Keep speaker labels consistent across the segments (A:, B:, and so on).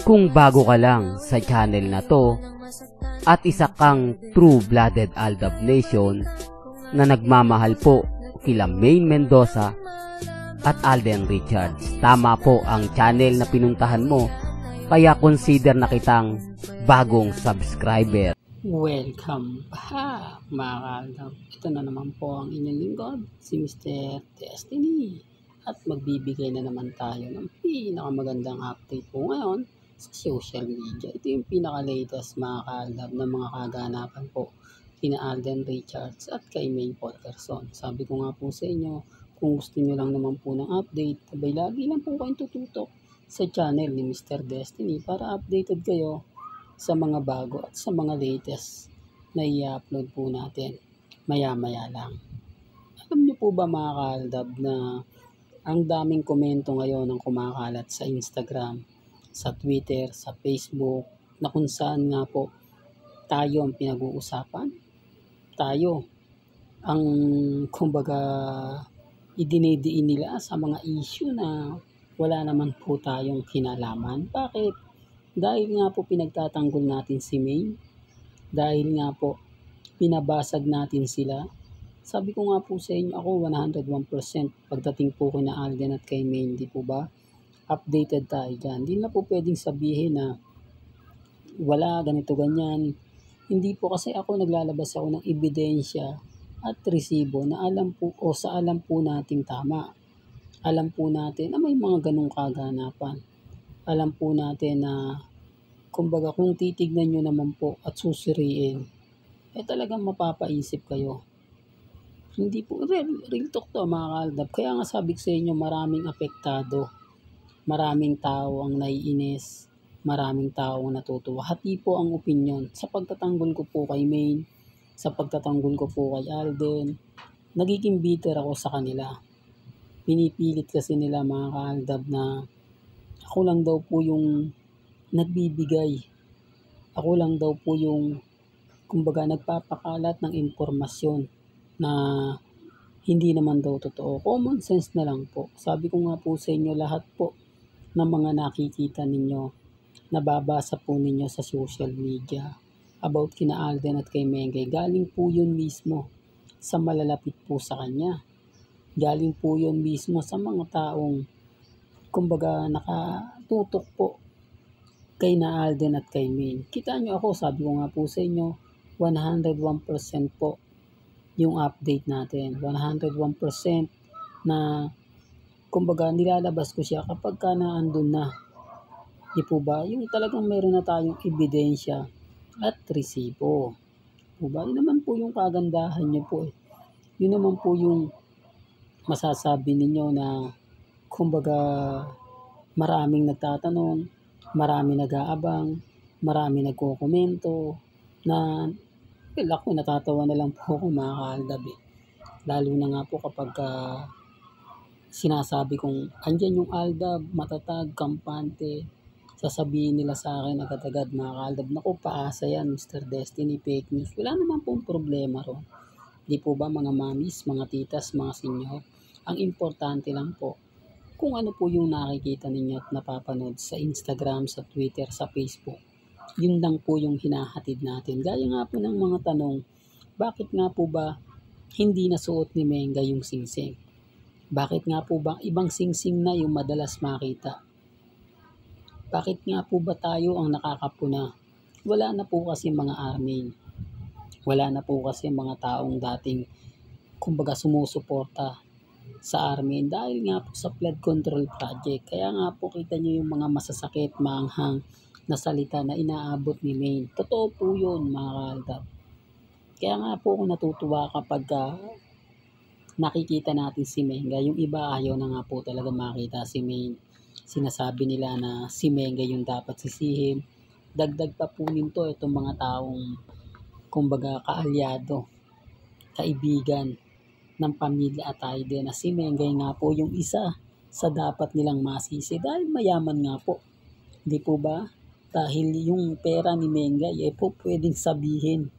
A: Kung bago ka lang sa channel na to at isa kang true-blooded Aldab Nation na nagmamahal po kila Maine Mendoza at Alden Richards, tama po ang channel na pinuntahan mo, kaya consider na kitang bagong subscriber.
B: Welcome back mga kaaldab. Ito na naman po ang inyong lingkod, si Mr. Destiny. At magbibigay na naman tayo ng pinakamagandang update po ngayon sa social media. Ito yung pinaka-latest mga kaaldab na mga kaganapan po kina Alden Richards at kay Maine Polkerson. Sabi ko nga po sa inyo, kung gusto nyo lang naman po ng update, sabay lagi lang po kayong tututok sa channel ni Mr. Destiny para updated kayo sa mga bago at sa mga latest na i-upload po natin maya-maya lang. Alam niyo po ba mga kaaldab na ang daming komento ngayon ang kumakalat sa Instagram, sa Twitter, sa Facebook, na kung saan nga po tayo ang pinag-uusapan? Tayo ang kumbaga idinidiin nila sa mga issue na wala naman po tayong kinalaman. Bakit? Dahil nga po pinagtatanggol natin si Maine, dahil nga po pinabasag natin sila. Sabi ko nga po sa inyo, ako 101% pagdating po kina Alden at kay Maine, di po ba? Updated tayo dyan. Hindi na po pwedeng sabihin na wala, ganito, ganyan. Hindi po, kasi ako naglalabas ako ng ebidensya at resibo na alam po o sa alam po nating tama. Alam po natin na may mga ganong kaganapan. Alam po natin na kumbaga kung titignan nyo naman po at susuriin, talagang mapapaisip kayo. Hindi po, real talk to mga kaaldab. Kaya nga sabi ko sa inyo, maraming apektado. Maraming tao ang naiinis. Maraming tao ang natutuwa. Hati po ang opinion. Sa pagtatanggol ko po kay Maine, sa pagtatanggol ko po kay Alden, nagiging bitter ako sa kanila. Pinipilit kasi nila mga kaaldab na ako lang daw po yung nagbibigay. Ako lang daw po yung kumbaga nagpapakalat ng informasyon na hindi naman daw totoo. Common sense na lang po. Sabi ko nga po sa inyo, lahat po ng mga nakikita ninyo, nababasa po ninyo sa social media about kina Alden at kay Mengay, galing po yun mismo sa malalapit po sa kanya. Galing po yun mismo sa mga taong kumbaga nakatutok po kay na Alden at kay Maine. Kita nyo ako, sabi ko nga po sa inyo, 101% po yung update natin. 101% na kumbaga nilalabas ko siya kapag ka naandun na. Di po ba? Yung talagang meron na tayong ebidensya at resibo. Po ba? Yun naman po yung kagandahan nyo po eh. Yun naman po yung masasabi ninyo na kumbaga maraming nagtatanong, maraming nag-aabang, maraming nagko-komento na ako natatawa na lang po ako mga kaaldab eh. Lalo na nga po kapag sinasabi kong andyan yung Aldab, matatag, kampante, sasabihin nila sa akin agad-agad mga kaaldab, naku paasa yan Mr. Destiny, fake news. Wala naman pong problema ron. Di po ba mga mamis, mga titas, mga senyor? Ang importante lang po, kung ano po yung nakikita ninyo at napapanood sa Instagram, sa Twitter, sa Facebook. Yun lang po yung hinahatid natin. Gaya nga po ng mga tanong, bakit nga po ba hindi nasuot ni Menga yung singsing? Bakit nga po ba ibang singsing na yung madalas makita? Bakit nga po ba tayo ang nakakapuna? Wala na po kasi mga army. Wala na po kasi mga taong dating kumbaga sumusuporta sa army dahil nga po sa flood control project. Kaya nga po kita nyo yung mga masasakit, maanghang na salita na inaabot ni Maine. Totoo po yun mga kaaldab. Kaya nga po ako natutuwa kapag nakikita natin si Menga. Yung iba ayaw na nga po talaga makita si Maine. Sinasabi nila na si Menga yung dapat sisihin. Dagdag pa po nito itong mga taong kumbaga kaalyado, kaibigan ng pamilya at Alden na si Mengay nga po yung isa sa dapat nilang masisi dahil mayaman nga po. Di po ba? Dahil yung pera ni Mengay po pwedeng sabihin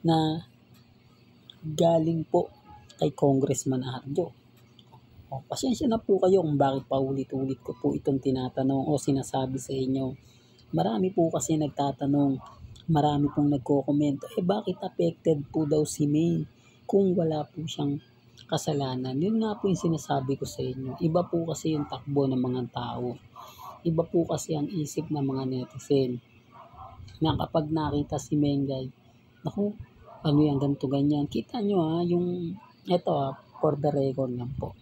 B: na galing po kay Congressman Arjo. O, pasensya na po kayo kung bakit paulit-ulit ko po itong tinatanong o sinasabi sa inyo. Marami po kasi nagtatanong, marami pong nagko-komento, bakit affected po daw si Maine kung wala po siyang kasalanan? Yun nga po yung sinasabi ko sa inyo. Iba po kasi yung takbo ng mga tao. Iba po kasi ang isip ng mga netizen. Na kapag nakita si Mengay, naku, ano yan, ganito ganyan. Kita nyo yung, eto for the record lang po.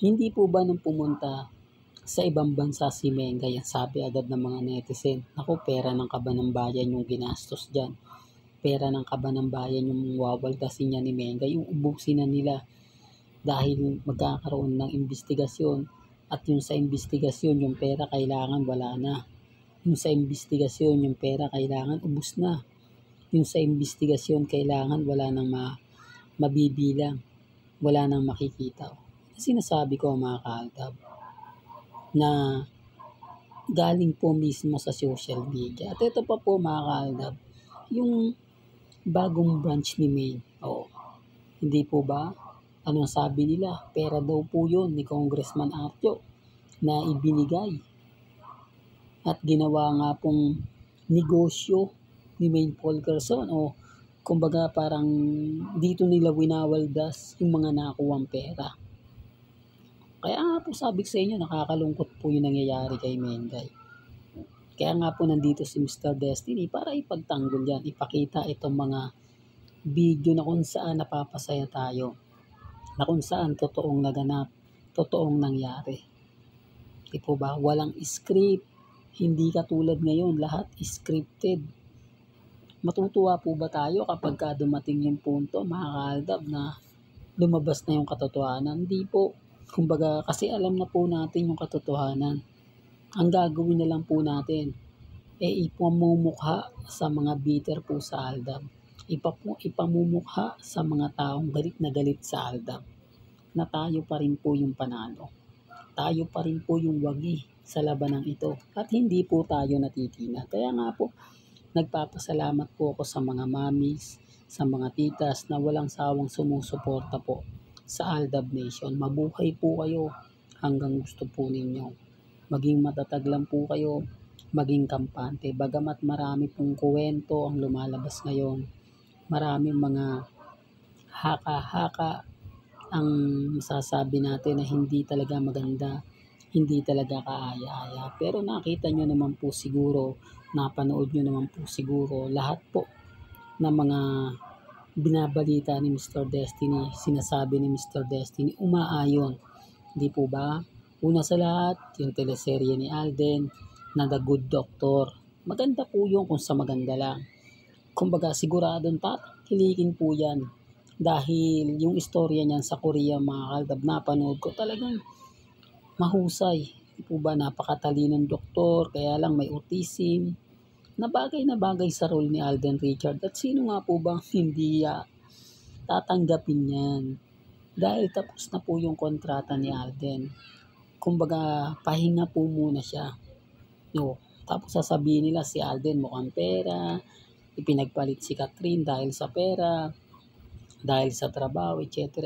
B: Hindi po ba nung pumunta sa ibang bansa si Mengay, ang sabi agad ng mga netizen, naku, pera ng kaban ng bayan yung ginastos dyan. Pera ng kaban ng bayan yung wawaldasin niya ni Mengay, yung ubusin na nila dahil magkakaroon ng investigasyon. At yung sa investigasyon, yung pera kailangan wala na. Yung sa investigasyon, yung pera kailangan ubus na. Yung sa investigasyon, kailangan wala nang mabibilang. Wala nang makikita. Sinasabi ko mga kaaldab na galing po mismo sa social media. At ito pa po mga kaaldab, yung bagong branch ni Maine. Hindi po ba? Anong sabi nila? Pera daw po yun ni Congressman Artio na ibinigay. At ginawa nga pong negosyo ni Maine Fulkerson kumbaga parang dito nila winawaldas yung mga nakuwang pera. Kaya nga po sabi ko sa inyo, nakakalungkot po yung nangyayari kay Mengay. Kaya nga po nandito si Mr. Destiny para ipagtanggol yan, ipakita itong mga video na kung saan napapasaya tayo, na kung saan totoong naganap, totoong nangyari. Di po ba? Walang script, hindi katulad ngayon, lahat scripted. Matutuwa po ba tayo kapag dumating yung punto, mga kaaldab, na lumabas na yung katotohanan? Hindi po. Kumbaga, kasi alam na po natin yung katotohanan. Ang gagawin na lang po natin, ipamumukha sa mga bitter po sa Aldab. Ipamumukha sa mga taong galit na galit sa Aldab na tayo pa rin po yung panalo. Tayo pa rin po yung wagi sa labanang ito. At hindi po tayo natitina. Kaya nga po, nagpapasalamat po ako sa mga mamis, sa mga titas na walang sawang sumusuporta po sa Aldab Nation. Mabuhay po kayo hanggang gusto po ninyo. Maging matatag lang po kayo, maging kampante. Bagamat marami pong kuwento ang lumalabas ngayon, maraming mga haka-haka ang masasabi natin na hindi talaga maganda, hindi talaga kaaya-aya. Pero nakita nyo naman po siguro, napanood nyo naman po siguro lahat po na mga binabalita ni Mr. Destiny, sinasabi ni Mr. Destiny, umaayon. Di po ba? Una sa lahat, yung teleserye ni Alden na The Good Doctor. Maganda po yun kung sa maganda lang. Kumbaga siguradong tatangkilikin po yan. Dahil yung istorya niyan sa Korea, mga kaaldab, napanood ko, talagang mahusay. Di po ba? Napakatalinong doktor, kaya lang may autism. Na bagay sa role ni Alden Richard. At sino nga po bang hindi tatanggapin yan? Dahil tapos na po yung kontrata ni Alden. Kumbaga, pahinga po muna siya. Tapos sasabihin nila si Alden mukhang pera, ipinagpalit si Catherine dahil sa pera, dahil sa trabaho, etc.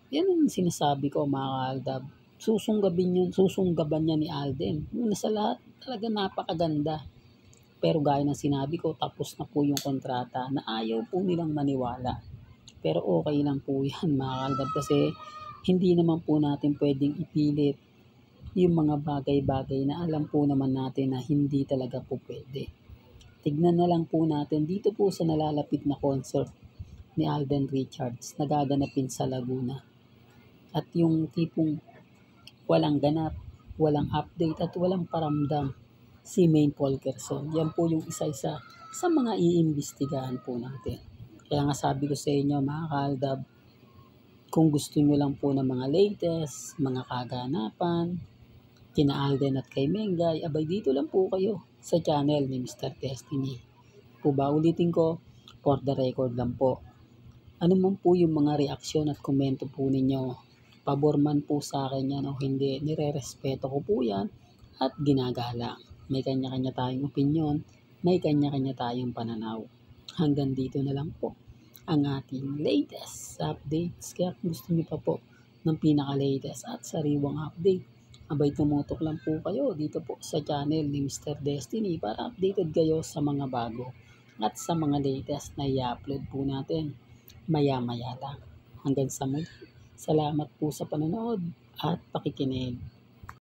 B: Yan ang sinasabi ko, mga kaaldab. Susunggaban niya ni Alden. Una sa lahat, talaga napakaganda. Pero gaya ng sinabi ko, tapos na po yung kontrata na ayaw po nilang maniwala. Pero okay lang po yan, mga kaaldab, kasi hindi naman po natin pwedeng ipilit yung mga bagay-bagay na alam po naman natin na hindi talaga po pwede. Tignan na lang po natin dito po sa nalalapit na concert ni Alden Richards na gaganapin sa Laguna. At yung tipong walang ganap, walang update at walang paramdam si Maine Fulkerson. Yan po yung isa-isa sa mga iimbestigahan po natin. Kaya nga sabi ko sa inyo, mga kaaldab, kung gusto nyo lang po ng mga latest, mga kaganapan, kina Alden at kay Mengay, abay dito lang po kayo sa channel ni Mr. Destiny. Po ba, ulitin ko, for the record lang po. Ano man po yung mga reaksyon at komento po ninyo, pabor man po sa akin yan o hindi, nire-respeto ko po yan at ginagalang. May kanya-kanya tayong opinion, may kanya-kanya tayong pananaw. Hanggang dito na lang po ang ating latest updates. Kaya kung gusto niyo pa po ng pinaka-latest at sariwang update. Abay tumutok lang po kayo dito po sa channel ni Mr. Destiny para updated kayo sa mga bago at sa mga latest na i-upload po natin maya-maya lang. Hanggang sa muli, salamat po sa panonood at pakikinig.